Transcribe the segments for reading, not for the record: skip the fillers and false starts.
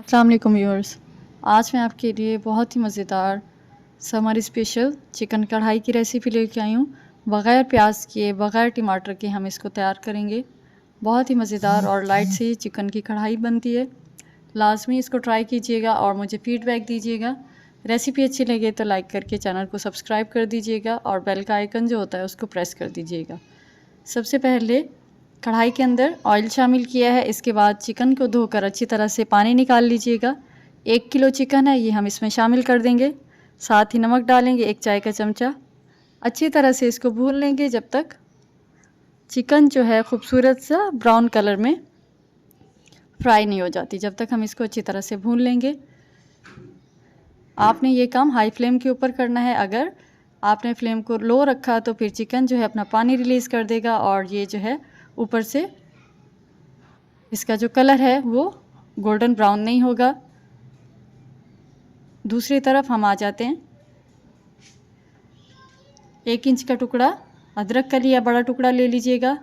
अस्सलाम वालेकुम व्यूअर्स। आज मैं आपके लिए बहुत ही मज़ेदार समर स्पेशल चिकन कढ़ाई की रेसिपी लेके आई हूँ। बग़ैर प्याज के, बग़ैर टमाटर के हम इसको तैयार करेंगे। बहुत ही मज़ेदार और लाइट सी चिकन की कढ़ाई बनती है। लाजमी इसको ट्राई कीजिएगा और मुझे फ़ीडबैक दीजिएगा। रेसिपी अच्छी लगे तो लाइक करके चैनल को सब्सक्राइब कर दीजिएगा और बेल का आइकन जो होता है उसको प्रेस कर दीजिएगा। सबसे पहले कढ़ाई के अंदर ऑयल शामिल किया है। इसके बाद चिकन को धोकर अच्छी तरह से पानी निकाल लीजिएगा। 1 किलो चिकन है, ये हम इसमें शामिल कर देंगे। साथ ही नमक डालेंगे 1 चाय का चमचा। अच्छी तरह से इसको भून लेंगे जब तक चिकन जो है खूबसूरत सा ब्राउन कलर में फ्राई नहीं हो जाती। जब तक हम इसको अच्छी तरह से भून लेंगे। आपने ये काम हाई फ्लेम के ऊपर करना है। अगर आपने फ्लेम को लो रखा तो फिर चिकन जो है अपना पानी रिलीज़ कर देगा और ये जो है ऊपर से इसका जो कलर है वो गोल्डन ब्राउन नहीं होगा। दूसरी तरफ हम आ जाते हैं। 1 इंच का टुकड़ा अदरक का लिया, बड़ा टुकड़ा ले लीजिएगा।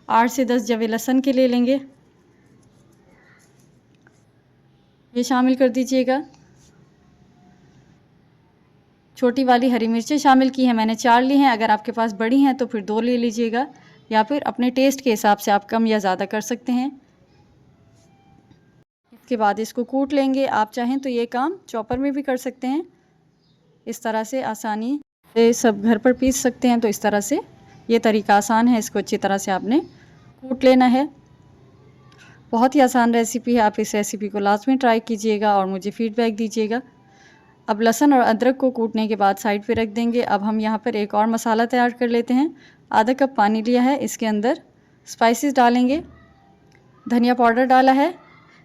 8 से 10 जवे लहसुन के ले लेंगे, ये शामिल कर दीजिएगा। छोटी वाली हरी मिर्चें शामिल की हैं मैंने, 4 ली हैं। अगर आपके पास बड़ी हैं तो फिर 2 ले लीजिएगा, या फिर अपने टेस्ट के हिसाब से आप कम या ज़्यादा कर सकते हैं। इसके बाद इसको कूट लेंगे। आप चाहें तो ये काम चॉपर में भी कर सकते हैं। इस तरह से आसानी से सब घर पर पीस सकते हैं, तो इस तरह से ये तरीका आसान है। इसको अच्छी तरह से आपने कूट लेना है। बहुत ही आसान रेसिपी है। आप इस रेसिपी को लाजमी ट्राई कीजिएगा और मुझे फ़ीडबैक दीजिएगा। अब लहसुन और अदरक को कूटने के बाद साइड पे रख देंगे। अब हम यहाँ पर एक और मसाला तैयार कर लेते हैं। आधा कप पानी लिया है, इसके अंदर स्पाइसेस डालेंगे। धनिया पाउडर डाला है,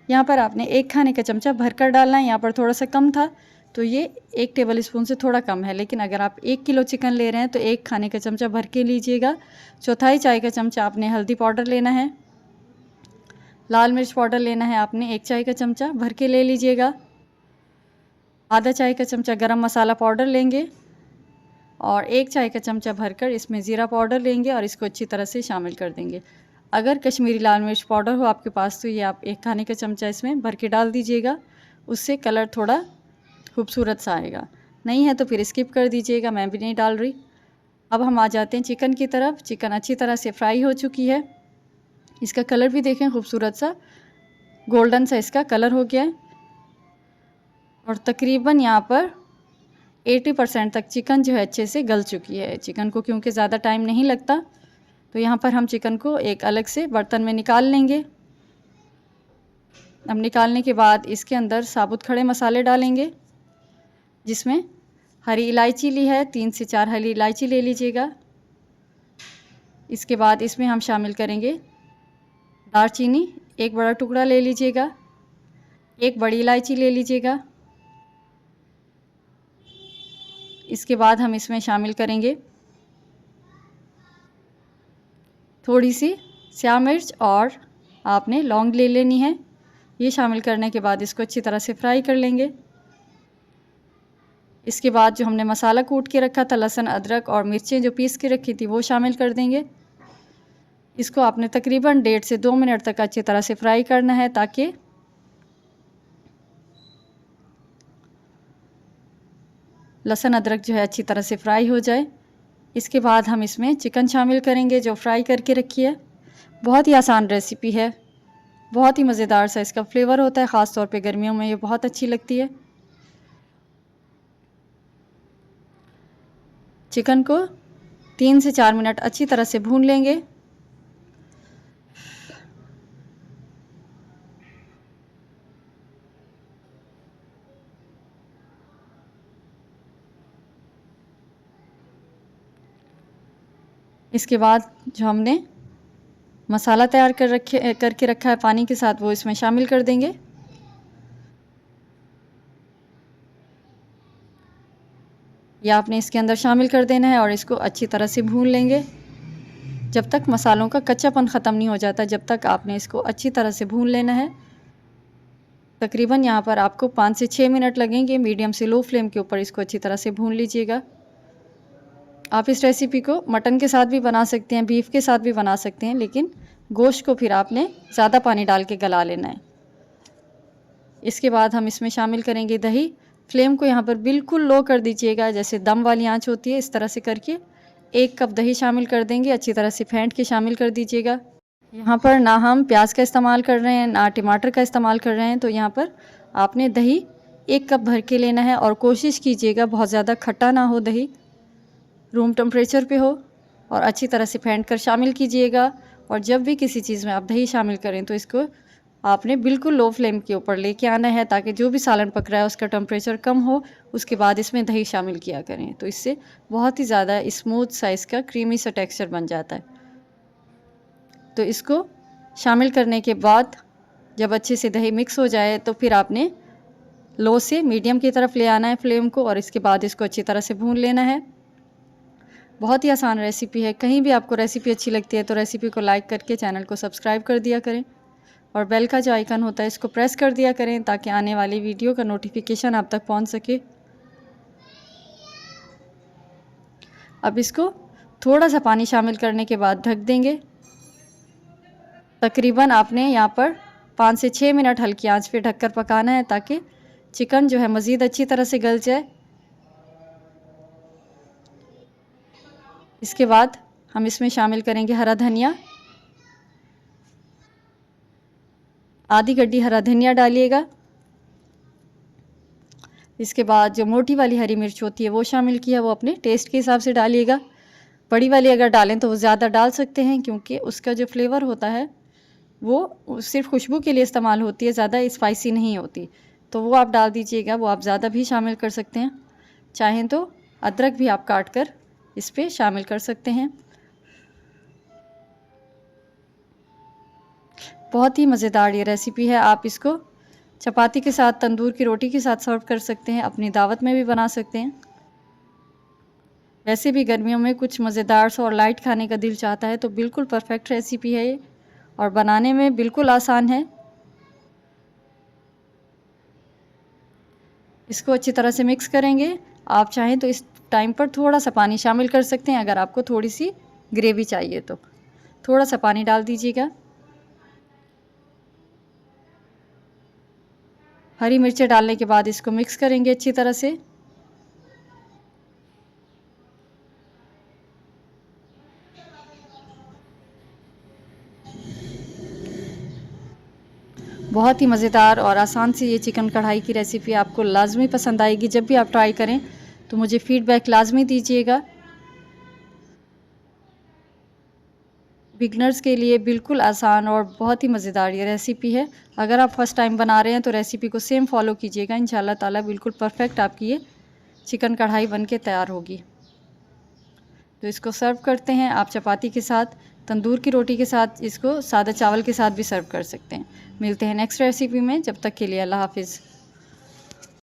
यहाँ पर आपने 1 खाने का चमचा भरकर डालना है। यहाँ पर थोड़ा सा कम था तो ये 1 टेबल स्पून से थोड़ा कम है, लेकिन अगर आप 1 किलो चिकन ले रहे हैं तो 1 खाने का चमचा भर के लीजिएगा। चौथाई चाय का चमचा आपने हल्दी पाउडर लेना है। लाल मिर्च पाउडर लेना है आपने 1 चाय का चमचा भर के ले लीजिएगा। आधा चाय का चमचा गरम मसाला पाउडर लेंगे और 1 चाय का चमचा भरकर इसमें ज़ीरा पाउडर लेंगे और इसको अच्छी तरह से शामिल कर देंगे। अगर कश्मीरी लाल मिर्च पाउडर हो आपके पास तो ये आप 1 खाने का चमचा इसमें भर के डाल दीजिएगा, उससे कलर थोड़ा खूबसूरत सा आएगा। नहीं है तो फिर स्किप कर दीजिएगा, मैं भी नहीं डाल रही। अब हम आ जाते हैं चिकन की तरफ। चिकन अच्छी तरह से फ्राई हो चुकी है। इसका कलर भी देखें, खूबसूरत सा गोल्डन सा इसका कलर हो गया है और तकरीबन यहाँ पर 80% तक चिकन जो है अच्छे से गल चुकी है। चिकन को क्योंकि ज़्यादा टाइम नहीं लगता तो यहाँ पर हम चिकन को एक अलग से बर्तन में निकाल लेंगे। अब निकालने के बाद इसके अंदर साबुत खड़े मसाले डालेंगे, जिसमें हरी इलायची ली है, 3 से 4 हरी इलायची ले लीजिएगा। इसके बाद इसमें हम शामिल करेंगे दालचीनी, 1 बड़ा टुकड़ा ले लीजिएगा। 1 बड़ी इलायची ले लीजिएगा। इसके बाद हम इसमें शामिल करेंगे थोड़ी सी स्याह मिर्च और आपने लौंग ले लेनी है। ये शामिल करने के बाद इसको अच्छी तरह से फ्राई कर लेंगे। इसके बाद जो हमने मसाला कूट के रखा था, लहसुन अदरक और मिर्चें जो पीस के रखी थी वो शामिल कर देंगे। इसको आपने तकरीबन 1.5 से 2 मिनट तक अच्छी तरह से फ्राई करना है ताकि लहसुन अदरक जो है अच्छी तरह से फ्राई हो जाए। इसके बाद हम इसमें चिकन शामिल करेंगे जो फ्राई करके रखी है। बहुत ही आसान रेसिपी है, बहुत ही मज़ेदार सा इसका फ्लेवर होता है। ख़ास तौर पे गर्मियों में ये बहुत अच्छी लगती है। चिकन को 3 से 4 मिनट अच्छी तरह से भून लेंगे। इसके बाद जो हमने मसाला तैयार करके रखा है पानी के साथ, वो इसमें शामिल कर देंगे। या आपने इसके अंदर शामिल कर देना है और इसको अच्छी तरह से भून लेंगे जब तक मसालों का कच्चापन ख़त्म नहीं हो जाता। जब तक आपने इसको अच्छी तरह से भून लेना है। तकरीबन यहाँ पर आपको 5 से 6 मिनट लगेंगे। मीडियम से लो फ्लेम के ऊपर इसको अच्छी तरह से भून लीजिएगा। आप इस रेसिपी को मटन के साथ भी बना सकते हैं, बीफ के साथ भी बना सकते हैं, लेकिन गोश्त को फिर आपने ज़्यादा पानी डाल के गला लेना है। इसके बाद हम इसमें शामिल करेंगे दही। फ्लेम को यहाँ पर बिल्कुल लो कर दीजिएगा, जैसे दम वाली आंच होती है इस तरह से करके 1 कप दही शामिल कर देंगे। अच्छी तरह से फेंट के शामिल कर दीजिएगा। यहाँ पर ना हम प्याज का इस्तेमाल कर रहे हैं ना टमाटर का इस्तेमाल कर रहे हैं, तो यहाँ पर आपने दही 1 कप भर के लेना है और कोशिश कीजिएगा बहुत ज़्यादा खट्टा ना हो, दही रूम टेम्परेचर पे हो और अच्छी तरह से फेंट कर शामिल कीजिएगा। और जब भी किसी चीज़ में आप दही शामिल करें तो इसको आपने बिल्कुल लो फ्लेम के ऊपर लेके आना है, ताकि जो भी सालन पक रहा है उसका टेम्परेचर कम हो, उसके बाद इसमें दही शामिल किया करें। तो इससे बहुत ही ज़्यादा स्मूथ सा इसका क्रीमी सा टेक्सचर बन जाता है। तो इसको शामिल करने के बाद जब अच्छे से दही मिक्स हो जाए तो फिर आपने लो से मीडियम की तरफ ले आना है फ्लेम को और इसके बाद इसको अच्छी तरह से भून लेना है। बहुत ही आसान रेसिपी है। कहीं भी आपको रेसिपी अच्छी लगती है तो रेसिपी को लाइक करके चैनल को सब्सक्राइब कर दिया करें और बेल का जो आइकन होता है इसको प्रेस कर दिया करें, ताकि आने वाली वीडियो का नोटिफिकेशन आप तक पहुंच सके। अब इसको थोड़ा सा पानी शामिल करने के बाद ढक देंगे। तकरीबन आपने यहाँ पर 5 से 6 मिनट हल्की आंच पे ढककर पकाना है, ताकि चिकन जो है मज़ीद अच्छी तरह से गल जाए। इसके बाद हम इसमें शामिल करेंगे हरा धनिया। आधी गड्डी हरा धनिया डालिएगा। इसके बाद जो मोटी वाली हरी मिर्च होती है वो शामिल किया, वो अपने टेस्ट के हिसाब से डालिएगा। बड़ी वाली अगर डालें तो वो ज़्यादा डाल सकते हैं, क्योंकि उसका जो फ्लेवर होता है वो सिर्फ खुशबू के लिए इस्तेमाल होती है, ज़्यादा स्पाइसी नहीं होती। तो वो आप डाल दीजिएगा, वो आप ज़्यादा भी शामिल कर सकते हैं। चाहें तो अदरक भी आप काट कर इस पर शामिल कर सकते हैं। बहुत ही मज़ेदार ये रेसिपी है। आप इसको चपाती के साथ, तंदूर की रोटी के साथ सर्व कर सकते हैं, अपनी दावत में भी बना सकते हैं। वैसे भी गर्मियों में कुछ मज़ेदार सा और लाइट खाने का दिल चाहता है, तो बिल्कुल परफेक्ट रेसिपी है ये और बनाने में बिल्कुल आसान है। इसको अच्छी तरह से मिक्स करेंगे। आप चाहें तो इस टाइम पर थोड़ा सा पानी शामिल कर सकते हैं, अगर आपको थोड़ी सी ग्रेवी चाहिए तो थोड़ा सा पानी डाल दीजिएगा। हरी मिर्चें डालने के बाद इसको मिक्स करेंगे अच्छी तरह से। बहुत ही मज़ेदार और आसान सी ये चिकन कढ़ाई की रेसिपी आपको लाजमी पसंद आएगी। जब भी आप ट्राई करें तो मुझे फ़ीडबैक लाजमी दीजिएगा। बिगनर्स के लिए बिल्कुल आसान और बहुत ही मज़ेदार ये रेसिपी है। अगर आप फर्स्ट टाइम बना रहे हैं तो रेसिपी को सेम फॉलो कीजिएगा, इंशाल्लाह ताला बिल्कुल परफेक्ट आपकी ये चिकन कढ़ाई बन के तैयार होगी। तो इसको सर्व करते हैं आप चपाती के साथ, तंदूर की रोटी के साथ, इसको सादा चावल के साथ भी सर्व कर सकते हैं। मिलते हैं नेक्स्ट रेसिपी में, जब तक के लिए अल्लाह हाफिज़।